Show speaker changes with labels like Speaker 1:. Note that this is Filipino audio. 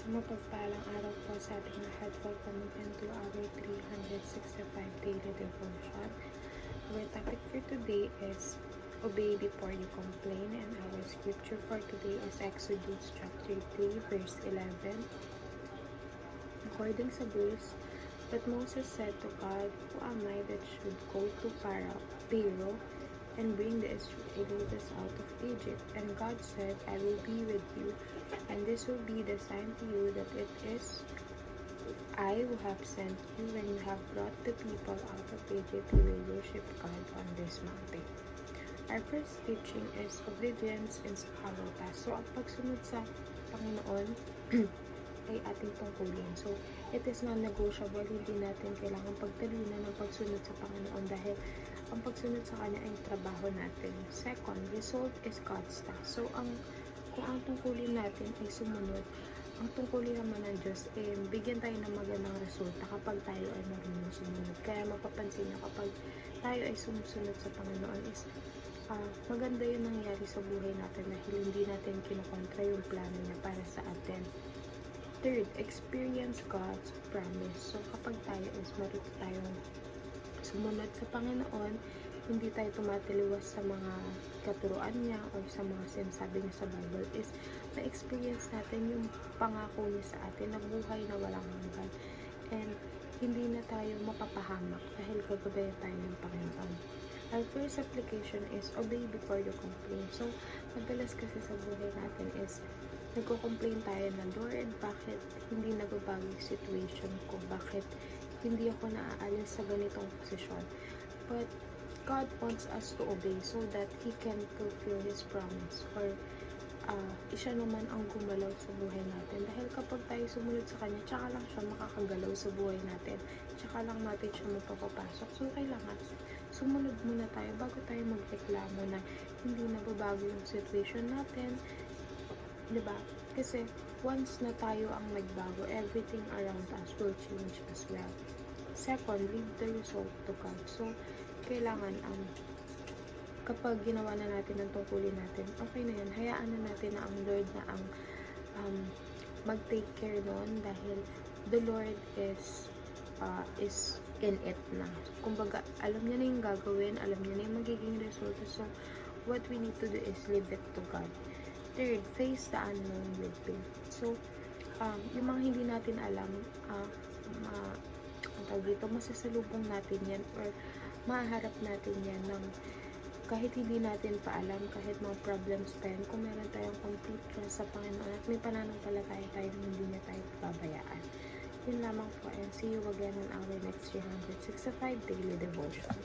Speaker 1: Sa mapagpalang araw po sa ating lahat, welcome again to our 365 daily devotion. Our topic for today is Obey before you complain, and our scripture for today is Exodus chapter 3 verse 11. According sa verse, but Moses said to God, "Who am I that should go to Pharaoh and bring the Israelites out of Egypt?" And God said, "I will be with you, and this will be the sign to you that it is I who have sent you. When you have brought the people out of Egypt, you will worship God on this mountain." Our first teaching is obedience is our task. So, ang pagsunod sa Panginoon ay ating tungkulin. So, it is non-negotiable. Hindi natin kailangan pagtalunan ng pagsunod sa Panginoon dahil ang pagsunod sa Kanya ay trabaho natin. Second, result is God's task. So, kung ang tungkulin natin ay sumunod, ang tungkulin naman ng Diyos ay bigyan tayo ng magandang resulta kapag tayo ay marunong sumunod. Kaya mapapansin nyo kapag tayo ay sumusunod sa Panginoon is maganda yung nangyari sa buhay natin dahil hindi natin kinukontra yung plano niya para sa atin. Third, experience God's promise. So, kapag tayo is marunong tayong sumunod sa Panginoon, hindi tayo tumataliwas sa mga katuruan niya o sa mga sinasabi niya sa Bible, is na-experience natin yung pangako niya sa atin na buhay na walang hanggan. And hindi na tayo mapapahamak dahil gagabayan tayo ng Panginoon. Our first application is obey before you complain. So, madalas kasi sa buhay natin is nagko-complain tayo na, "Lord, bakit hindi nagbabago yung situation ko? Bakit hindi ako naaalis sa ganitong posisyon?" But God wants us to obey so that He can fulfill His promise, or siya naman ang gumalaw sa buhay natin. Dahil kapag tayo sumunod sa Kanya, tsaka lang siya makakagalaw sa buhay natin. Tsaka lang natin siya mapapapasok. So, kailangan sumunod muna tayo bago tayo magreklamo na hindi nababago yung situation natin. Diba? Kasi once na tayo ang nagbago, everything around us will change as well. Second, leave the result to God. So, kailangan kapag ginawa na natin ang tungkulin natin, okay na yan. Hayaan na natin na ang Lord na ang mag-take care noon dahil the Lord is in it na. Kumbaga, alam niya na yung gagawin, alam niya na yung magiging resulta. So, what we need to do is leave it to God. Third, face the unknown with faith. So, yung mga hindi natin alam, masasalubong natin yan or maharap natin yan ng kahit hindi natin paalam, kahit mga problems pa yan, kung meron tayong complete trust sa Panginoon at may pananampalataya tayo hindi niya tayo pababayaan. Yun lamang po, and see you again on our next 365 daily devotion.